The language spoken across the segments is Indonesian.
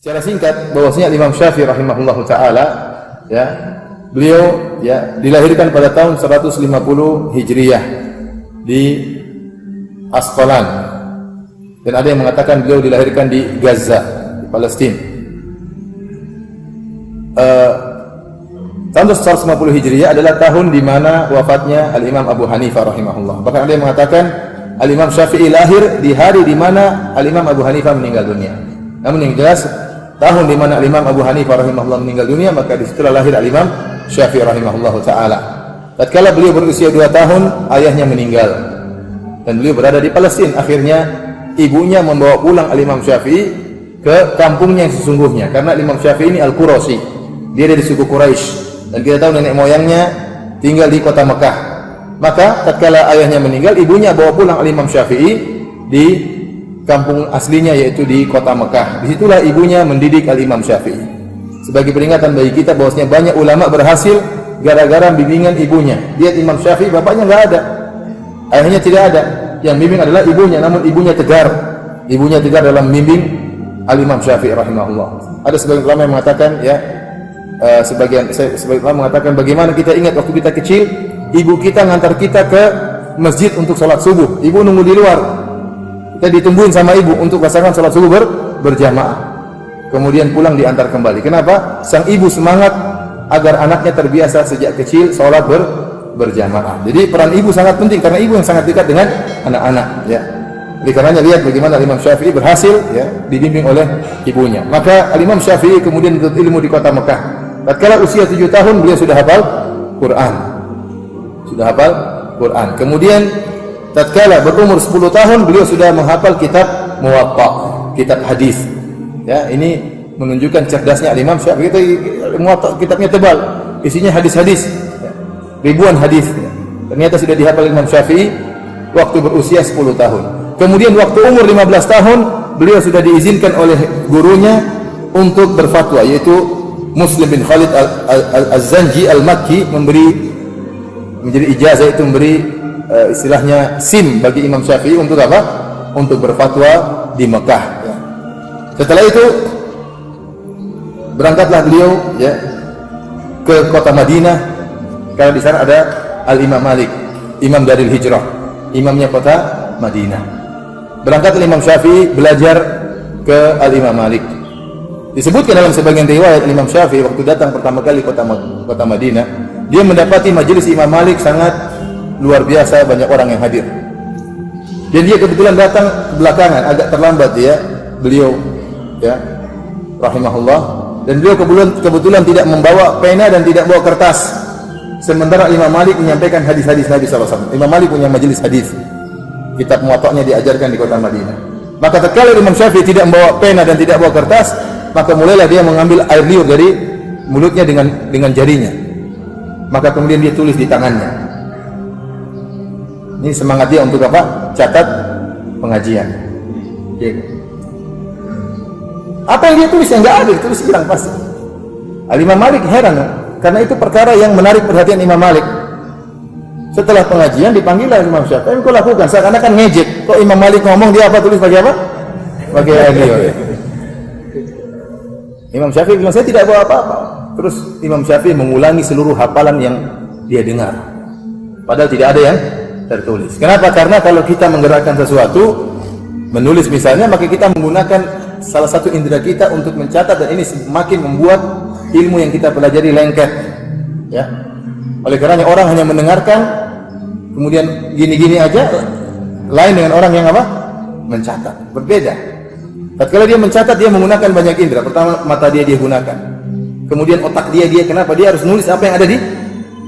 Secara singkat bahwasanya Imam Syafi'i rahimahullahu taala ya, beliau ya dilahirkan pada tahun 150 Hijriyah di Asqalan. Dan ada yang mengatakan beliau dilahirkan di Gaza, di Palestina. Tahun 150 Hijriyah adalah tahun di mana wafatnya Al-Imam Abu Hanifah rahimahullah. Bahkan ada yang mengatakan Al-Imam Syafi'i lahir di hari di mana Al-Imam Abu Hanifah meninggal dunia. Namun yang jelas tahun di mana Imam Abu Hanifah rahimahullah meninggal dunia, maka disitulah lahir Imam Syafi'i rahimahullah taala. Tatkala beliau berusia 2 tahun, ayahnya meninggal dan beliau berada di Palestina. Akhirnya ibunya membawa pulang Imam Syafi'i ke kampungnya yang sesungguhnya, karena Imam Syafi'i ini Al-Qurashi, dia dari suku Quraisy, dan kita tahu nenek moyangnya tinggal di kota Mekah. Maka tatkala ayahnya meninggal, ibunya bawa pulang Imam Syafi'i di kampung aslinya, yaitu di kota Mekah. Disitulah ibunya mendidik Al-Imam Syafi'i. Sebagai peringatan bagi kita bahwasanya banyak ulama berhasil gara-gara bimbingan ibunya. Lihat Imam Syafi'i, bapaknya enggak ada, ayahnya tidak ada, yang bimbing adalah ibunya. Namun ibunya tegar dalam bimbing Al-Imam Syafi'i rahimahullah. Ada sebagian ulama yang mengatakan ya, sebagian ulama mengatakan bagaimana kita ingat waktu kita kecil, ibu kita ngantar kita ke masjid untuk sholat subuh. Ibu nunggu di luar, kita ditungguin sama ibu untuk melaksanakan sholat subuh berjamaah, kemudian pulang diantar kembali. Kenapa? Sang ibu semangat agar anaknya terbiasa sejak kecil sholat berjamaah. Jadi peran ibu sangat penting, karena ibu yang sangat dekat dengan anak-anak ya. Oleh karenanya lihat bagaimana Imam Syafi'i berhasil ya dibimbing oleh ibunya. Maka Imam Syafi'i kemudian menuntut ilmu di kota Mekah. Tatkala usia 7 tahun beliau sudah hafal Quran. Kemudian tatkala berumur 10 tahun beliau sudah menghafal kitab Muwatta, kitab hadis. Ya, ini menunjukkan cerdasnya Imam Syafi'i. Muwatta kitabnya tebal, isinya hadis-hadis, ribuan hadis. Ternyata sudah dihafal Imam Syafi'i waktu berusia 10 tahun. Kemudian waktu umur 15 tahun beliau sudah diizinkan oleh gurunya untuk berfatwa, yaitu Muslim bin Khalid Al-Zanji Al-Makki menjadi ijazah, itu memberi istilahnya SIM bagi Imam Syafi'i untuk apa? Untuk berfatwa di Mekah ya. Setelah itu berangkatlah beliau ya ke kota Madinah, karena di sana ada Al-Imam Malik, imam dari hijrah, imamnya kota Madinah. Berangkatlah Imam Syafi'i belajar ke Al-Imam Malik. Disebutkan dalam sebagian riwayat Imam Syafi'i waktu datang pertama kali kota Madinah, dia mendapati majelis Imam Malik sangat luar biasa, banyak orang yang hadir. Dan dia kebetulan datang belakangan, agak terlambat ya beliau ya rahimahullah. Dan beliau kebetulan tidak membawa pena dan tidak bawa kertas. Sementara Imam Malik menyampaikan hadis-hadis Nabi SAW. Imam Malik punya majelis hadis, kitab Muwatta'nya diajarkan di kota Madinah. Maka tatkala Imam Syafi'i tidak membawa pena dan tidak bawa kertas, maka mulailah dia mengambil air liur dari mulutnya dengan jarinya. Maka kemudian dia tulis di tangannya. Ini semangat dia untuk apa? Catat pengajian. Oke. Apa yang dia tulis yang enggak ada, ditulis hilang pasti. Al-Imam Malik heran, karena itu perkara yang menarik perhatian Imam Malik. Setelah pengajian dipanggillah Imam Syafi'i, kau lakukan seakan-akan ngejek. Kok Imam Malik ngomong, dia apa tulis pakai apa? Pakai air liur. Imam Syafi'i bilang, saya tidak bawa apa-apa. Terus Imam Syafi'i mengulangi seluruh hafalan yang dia dengar, padahal tidak ada yang tertulis. Kenapa? Karena kalau kita menggerakkan sesuatu, menulis misalnya, maka kita menggunakan salah satu indera kita untuk mencatat, dan ini semakin membuat ilmu yang kita pelajari lengket ya. Oleh karenanya orang hanya mendengarkan kemudian gini-gini aja, lain dengan orang yang apa? Mencatat, berbeda. Tatkala dia mencatat, dia menggunakan banyak indera. Pertama mata dia gunakan, kemudian otak dia kenapa dia harus nulis apa yang ada di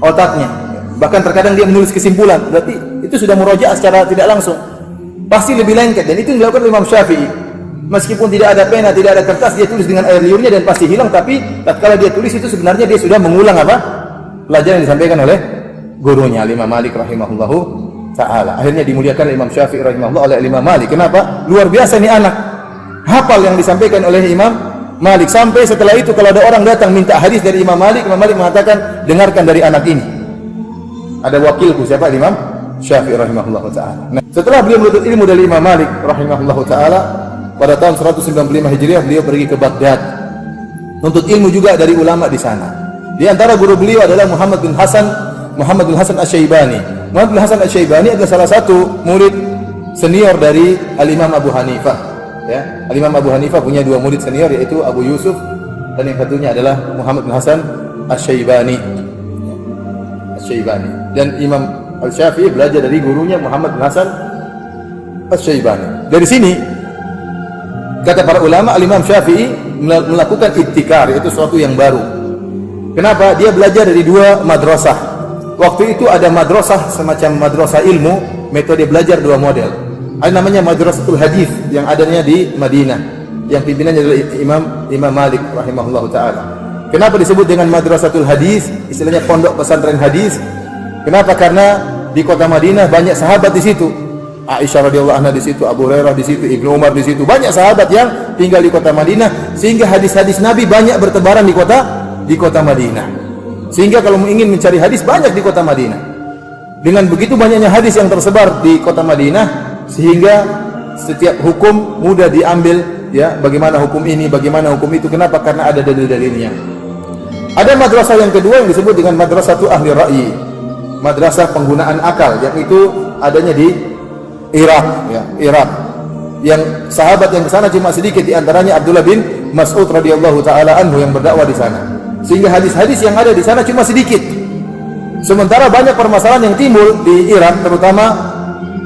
otaknya. Bahkan terkadang dia menulis kesimpulan, berarti itu sudah murojaah secara tidak langsung, pasti lebih lengket. Dan itu yang dilakukan Imam Syafi'i. Meskipun tidak ada pena, tidak ada kertas, dia tulis dengan air liurnya dan pasti hilang. Tapi tatkala dia tulis itu sebenarnya dia sudah mengulang apa? Pelajaran yang disampaikan oleh gurunya Imam Malik rahimahullahu taala. Akhirnya dimuliakan Imam Syafi'i rahimahullah oleh Imam Malik. Kenapa? Luar biasa nih anak, hafal yang disampaikan oleh Imam Malik. Sampai setelah itu kalau ada orang datang minta hadis dari Imam Malik mengatakan, dengarkan dari anak ini. Ada wakilku, siapa? Imam Syafi'i rahimahullah taala. Nah, setelah beliau menuntut ilmu dari Imam Malik rahimahullah taala, pada tahun 195 Hijriah beliau pergi ke Baghdad untuk ilmu juga dari ulama di sana. Di antara guru beliau adalah Muhammad bin Hasan Asy-Syaibani. Muhammad bin Hasan Asy-Syaibani adalah salah satu murid senior dari Al-Imam Abu Hanifah. Ya, Al-Imam Abu Hanifah punya dua murid senior, yaitu Abu Yusuf dan yang satunya adalah Muhammad bin Hasan Asy-Syaibani. Dan Imam Al-Syafi'i belajar dari gurunya Muhammad bin Hasan Asy-Syaibani. Dari sini kata para ulama, Al-Imam Syafi'i melakukan ibtikar, yaitu sesuatu yang baru. Kenapa? Dia belajar dari dua madrasah. Waktu itu ada madrasah semacam madrasah ilmu, metode belajar dua model. Ada namanya Madrasatul Hadis yang adanya di Madinah, yang pimpinannya adalah Imam Malik rahimahullahu taala. Kenapa disebut dengan Madrasatul Hadis? Istilahnya pondok pesantren hadis. Kenapa? Karena di kota Madinah banyak sahabat di situ. Aisyah radhiyallahu anha di situ, Abu Hurairah di situ, Ibnu Umar di situ. Banyak sahabat yang tinggal di kota Madinah, sehingga hadis-hadis Nabi banyak bertebaran di kota Madinah. Sehingga kalau ingin mencari hadis banyak di kota Madinah. Dengan begitu banyaknya hadis yang tersebar di kota Madinah, sehingga setiap hukum mudah diambil, ya, bagaimana hukum ini, bagaimana hukum itu. Kenapa? Karena ada dalil-dalilnya. Ada madrasah yang kedua yang disebut dengan Madrasatu Ahli Ra'yi, madrasah penggunaan akal, yang itu adanya di Irak, ya, Irak. Yang sahabat yang ke sana cuma sedikit, di antaranya Abdullah bin Mas'ud radhiyallahu taala anhu yang berdakwah di sana. Sehingga hadis-hadis yang ada di sana cuma sedikit. Sementara banyak permasalahan yang timbul di Irak, terutama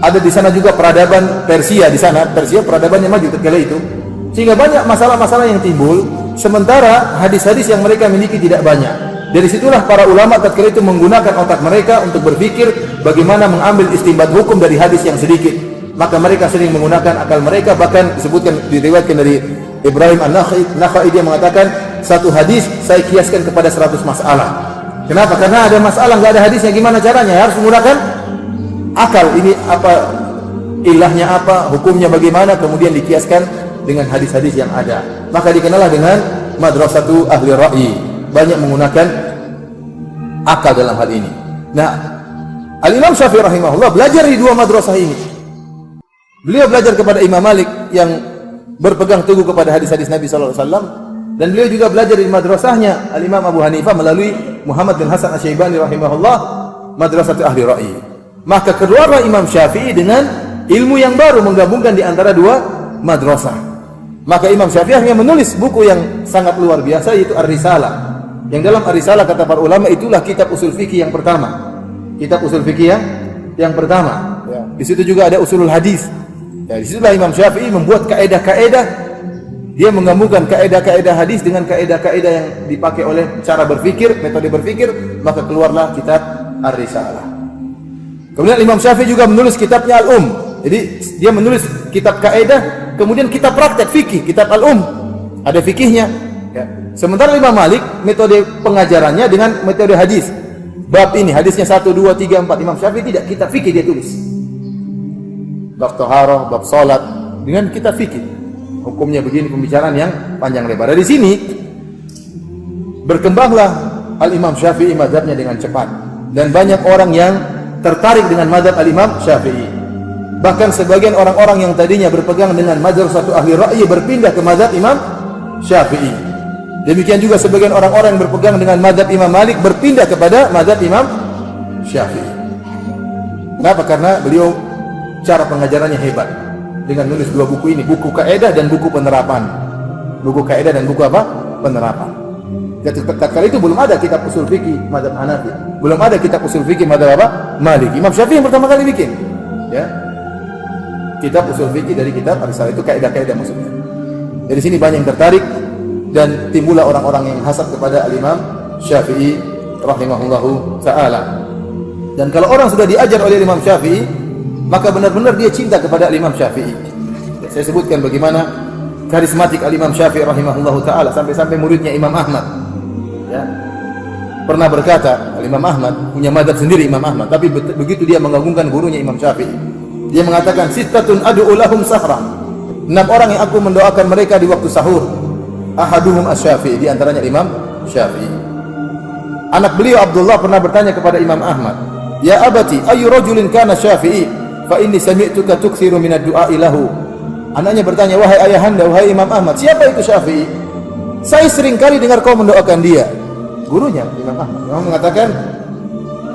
ada di sana juga peradaban Persia di sana. Persia peradabannya maju ketika itu. Sehingga banyak masalah-masalah yang timbul, sementara hadis-hadis yang mereka miliki tidak banyak. Dari situlah para ulama ketika itu menggunakan otak mereka untuk berpikir bagaimana mengambil istinbat hukum dari hadis yang sedikit. Maka mereka sering menggunakan akal mereka, bahkan disebutkan, diriwayatkan dari Ibrahim An-Nakhai, dia mengatakan, satu hadis saya kiaskan kepada 100 masalah. Kenapa? Karena ada masalah nggak ada hadisnya, gimana caranya? Harus menggunakan akal. Ini apa ilahnya, apa hukumnya, bagaimana, kemudian dikiaskan dengan hadis-hadis yang ada. Maka dikenallah dengan Madrasatu Ahli Ra'yi, banyak menggunakan akal dalam hal ini. Nah, Al-Imam Syafi'i rahimahullah belajar di dua madrasah ini. Beliau belajar kepada Imam Malik yang berpegang teguh kepada hadis-hadis Nabi sallallahu alaihi wasallam, dan beliau juga belajar di madrasahnya Al-Imam Abu Hanifah melalui Muhammad bin Hasan Asy-Syaibani rahimahullah, Madrasatu Ahli Ra'yi. Maka keluarlah Imam Syafi'i dengan ilmu yang baru, menggabungkan di antara dua madrasah. Maka Imam Syafi'i hanya menulis buku yang sangat luar biasa, yaitu Ar-Risalah. Yang dalam Ar-Risalah kata para ulama itulah kitab usul fikih yang pertama. Kitab usul fikih yang pertama. Ya. Di situ juga ada usulul hadis. Ya, di situlah Imam Syafi'i membuat kaedah-kaedah. Dia menggabungkan kaedah-kaedah hadis dengan kaedah-kaedah yang dipakai oleh cara berpikir, metode berpikir, maka keluarlah kitab Ar-Risalah. Kemudian Imam Syafi'i juga menulis kitabnya Al-Um. Jadi dia menulis kitab kaedah, kemudian kitab praktek fikih, kitab Al-Um. Ada fikihnya. Ya. Sementara Imam Malik metode pengajarannya dengan metode hadis. Bab ini hadisnya 1, 2, 3, 4. Imam Syafi'i tidak, kitab fikih dia tulis. Bab taharah, bab salat, dengan kitab fikih. Hukumnya begini, pembicaraan yang panjang lebar. Dari sini berkembanglah Al-Imam Syafi'i mazhabnya dengan cepat, dan banyak orang yang tertarik dengan mazhab Al-Imam Syafi'i. Bahkan sebagian orang-orang yang tadinya berpegang dengan Madrasatu Ahli Ra'yi berpindah ke mazhab Imam Syafi'i. Demikian juga sebagian orang-orang yang berpegang dengan mazhab Imam Malik berpindah kepada mazhab Imam Syafi'i. Kenapa? Karena beliau cara pengajarannya hebat dengan nulis dua buku ini, buku kaidah dan buku penerapan. Buku kaidah dan buku apa? Penerapan. Ketika itu belum ada kitab usul fikih mazhab Hanafi, belum ada kitab usul fikih mazhab apa? Maliki. Imam Syafi'i yang pertama kali bikin, ya, kitab usul fikih dari kitab Ar-Risalah, itu kaidah-kaidah maksudnya. Dari sini banyak yang tertarik dan timbullah orang-orang yang hasad kepada Al-Imam Syafi'i rahimahullahu taala. Dan kalau orang sudah diajar oleh Imam Syafi'i, maka benar-benar dia cinta kepada Imam Syafi'i. Saya sebutkan bagaimana karismatik Imam Syafi'i rahimahullahu taala, sampai-sampai muridnya Imam Ahmad, ya, pernah berkata, Imam Ahmad punya mazhab sendiri Imam Ahmad, tapi begitu dia mengagungkan gurunya Imam Syafi'i, dia mengatakan, sittatun ad'u lahum sahra, 6 orang yang aku mendoakan mereka di waktu sahur. Ahaduhum Asy-Syafi'i, di antaranya Imam Syafi'i. Anak beliau Abdullah pernah bertanya kepada Imam Ahmad, "Ya abati, ayu rajulin kana Syafi'i? Fa inni sami'tuka tuksiru min ad-du'a lahu." Anaknya bertanya, wahai ayahanda, wahai Imam Ahmad, siapa itu Syafi'i? Saya sering kali dengar kau mendoakan dia. Gurunya Imam Ahmad. Imam mengatakan,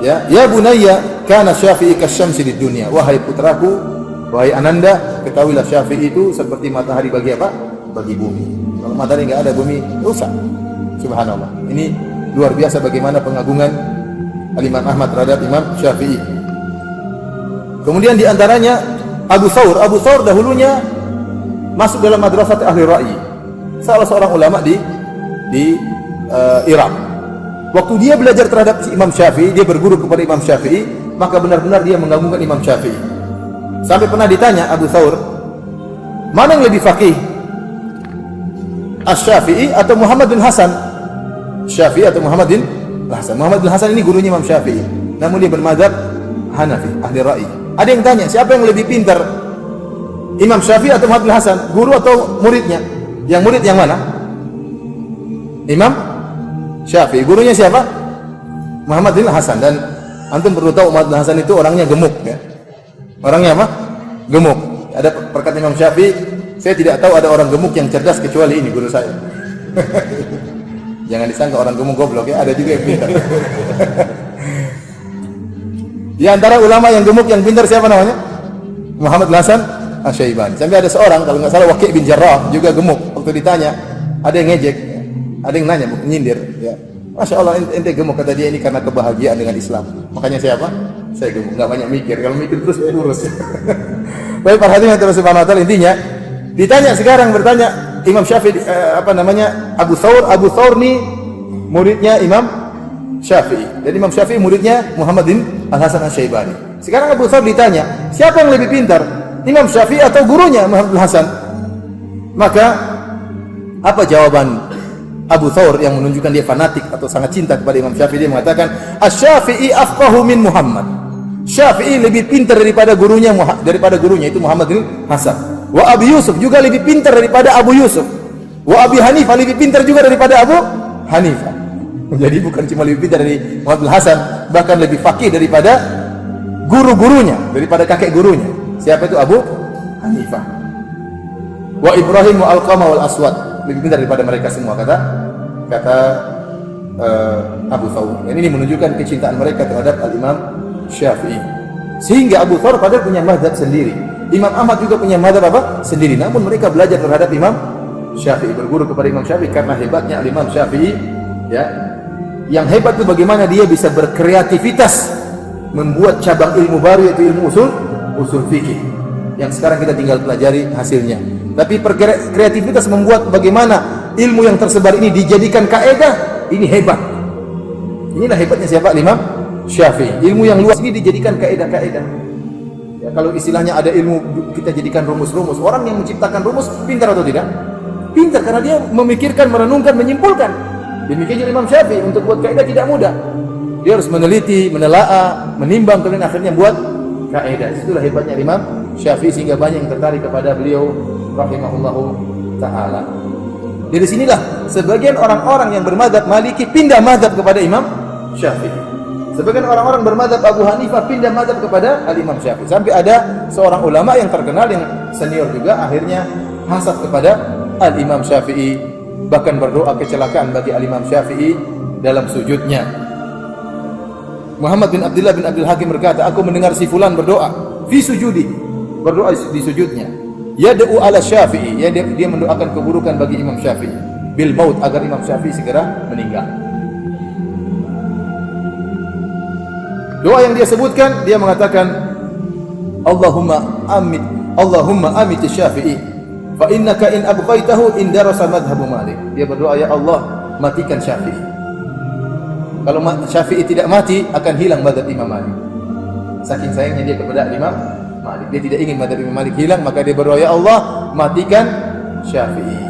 ya bunayya, kana Syafi'i kasyamsi di dunia. Wahai putraku, wahai ananda, ketahuilah Syafi'i itu seperti matahari bagi apa? Bagi bumi. Kalau matahari enggak ada, bumi rusak. Subhanallah. Ini luar biasa bagaimana pengagungan Imam Ahmad terhadap Imam Syafi'i. Kemudian di antaranya Abu Thawr. Abu Thawr dahulunya masuk dalam madrasah ahli ra'yi. Salah seorang ulama di Irak. Waktu dia belajar terhadap Imam Syafi'i, dia berguru kepada Imam Syafi'i, maka benar-benar dia mengagungkan Imam Syafi'i. Sampai pernah ditanya Abu Thawr, mana yang lebih faqih? Asy-Syafi'i atau Muhammad bin Hasan? Syafi'i atau Muhammad bin Hasan? Muhammad bin Hasan ini gurunya Imam Syafi'i, namun dia bermadzhab Hanafi, ahli ra'yi. Ada yang tanya, siapa yang lebih pintar? Imam Syafi'i atau Muhammad bin Hasan? Guru atau muridnya? Yang murid yang mana? Imam Syafi'i. Gurunya siapa? Muhammad bin Hasan. Dan antum perlu tahu Muhammad bin Hasan itu orangnya gemuk, ya. Orangnya apa? Gemuk. Ada perkataan Imam Syafi'i, saya tidak tahu ada orang gemuk yang cerdas kecuali ini guru saya. Jangan disangka orang gemuk goblok, ya. Ada juga yang pintar. Di antara ulama yang gemuk yang pintar siapa namanya? Muhammad bin Hasan Asy-Syaibani. Sampai ada seorang, kalau nggak salah Waqi' bin Jarrah, juga gemuk. Waktu ditanya, ada yang ngejek, ya. Ada yang nanya, nyindir, ya. Masya Allah, ente gemuk, kata dia, ini karena kebahagiaan dengan Islam. Makanya saya apa? Saya gemuk, nggak banyak mikir. Kalau mikir terus kurus. Baik, para hadirin yang subhanahu wa ta'ala, intinya ditanya sekarang, bertanya Imam Syafi'i, Abu Thawr. Abu Thawr ini muridnya Imam Syafi'i. Dan Imam Syafi'i muridnya Muhammad bin Al-Hasan Asy-Syaibani. Sekarang Abu Thawr ditanya, siapa yang lebih pintar? Imam Syafi'i atau gurunya Muhammad bin Hasan? Maka apa jawaban Abu Thawr yang menunjukkan dia fanatik atau sangat cinta kepada Imam Syafi'i? Dia mengatakan, Asy-Syafi'i afqahu min Muhammad. Syafi'i lebih pintar daripada gurunya itu Muhammad bin Hasan. Wa Abi Yusuf juga lebih pintar daripada Abu Yusuf. Wa Abi Hanifah lebih pintar juga daripada Abu Hanifah. Jadi bukan cuma lebih pintar dari Muhammad bin Hasan, bahkan lebih faqih daripada guru-gurunya, daripada kakek gurunya. Siapa itu? Abu Hanifah. Wa Ibrahim wa Alqamah wal Aswad, lebih pintar daripada mereka semua, kata Abu Thawr. Ini menunjukkan kecintaan mereka terhadap Al-Imam Syafi'i. Sehingga Abu Thawr padahal punya mazhab sendiri. Imam Ahmad juga punya mazhab apa? Sendiri. Namun mereka belajar terhadap Imam Syafi'i, berguru kepada Imam Syafi'i karena hebatnya Al-Imam Syafi'i, ya. Yang hebat itu bagaimana dia bisa berkreativitas membuat cabang ilmu baru, yaitu ilmu usul fikih, yang sekarang kita tinggal pelajari hasilnya. Tapi kreativitas membuat bagaimana ilmu yang tersebar ini dijadikan kaidah, ini hebat. Inilah hebatnya siapa? Imam Syafi'i. Ilmu yang luas ini dijadikan kaidah-kaidah. Ya, kalau istilahnya ada ilmu kita jadikan rumus-rumus. Orang yang menciptakan rumus pintar atau tidak? Pintar, karena dia memikirkan, merenungkan, menyimpulkan. Demikian juga Imam Syafi'i, untuk buat kaidah tidak mudah. Dia harus meneliti, menelaah, menimbang, kemudian akhirnya buat kaidah. Itulah hebatnya Imam Syafi'i, sehingga banyak yang tertarik kepada beliau rahimahullahu ta'ala. Dari sinilah sebagian orang-orang yang bermadzhab Maliki pindah mazhab kepada Imam Syafi'i. Sebagian orang-orang bermadzhab Abu Hanifah pindah mazhab kepada Al-Imam Syafi'i. Sampai ada seorang ulama yang terkenal, yang senior juga, akhirnya hasad kepada Al-Imam Syafi'i, bahkan berdoa kecelakaan bagi Al-Imam Syafi'i dalam sujudnya. Muhammad bin Abdullah bin Abdul Hakim berkata, aku mendengar si fulan berdoa fi sujudi, berdoa di sujudnya, yad'u ala Syafi'i, ya, dia mendoakan keburukan bagi Imam Syafi'i, bil maut, agar Imam Syafi'i segera meninggal. Doa yang dia sebutkan, dia mengatakan, Allahumma amit Syafi'i, fa innaka in abqaitahu in darasa madhhabu Malik. Dia berdoa, ya Allah, matikan Syafi'i. Kalau Syafi'i tidak mati, akan hilang mazhab Imam Malik. Saking sayangnya dia kepada Imam Malik, dia tidak ingin mazhab Imam Malik hilang, maka dia berdoa, ya Allah, matikan Syafi'i.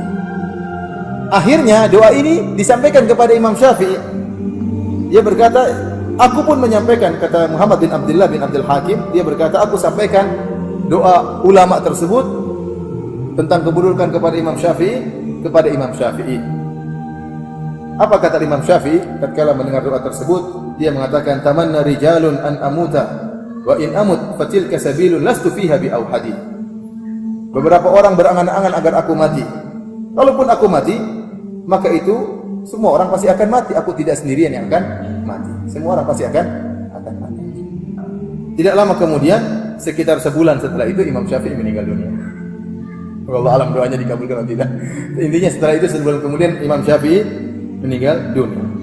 Akhirnya doa ini disampaikan kepada Imam Syafi'i. Dia berkata, aku pun menyampaikan, kata Muhammad bin Abdullah bin Abdul Hakim, dia berkata, aku sampaikan doa ulama tersebut tentang keburukan kepada Imam Syafi'i kepada Imam Syafi'i. Apa kata Imam Syafi'i tatkala mendengar doa tersebut? Dia mengatakan, tamanna rijalun an amuta wa in amut fatilka sabilun lastu fiha bi auhadi. Beberapa orang berangan-angan agar aku mati. Kalaupun aku mati, maka itu semua orang pasti akan mati. Aku tidak sendirian yang akan mati. Semua orang pasti akan mati. Tidak lama kemudian, sekitar sebulan setelah itu Imam Syafi'i meninggal dunia. Allah alam doanya dikabulkan atau tidak. Intinya setelah itu sebulan kemudian Imam Syafi'i meninggal dunia.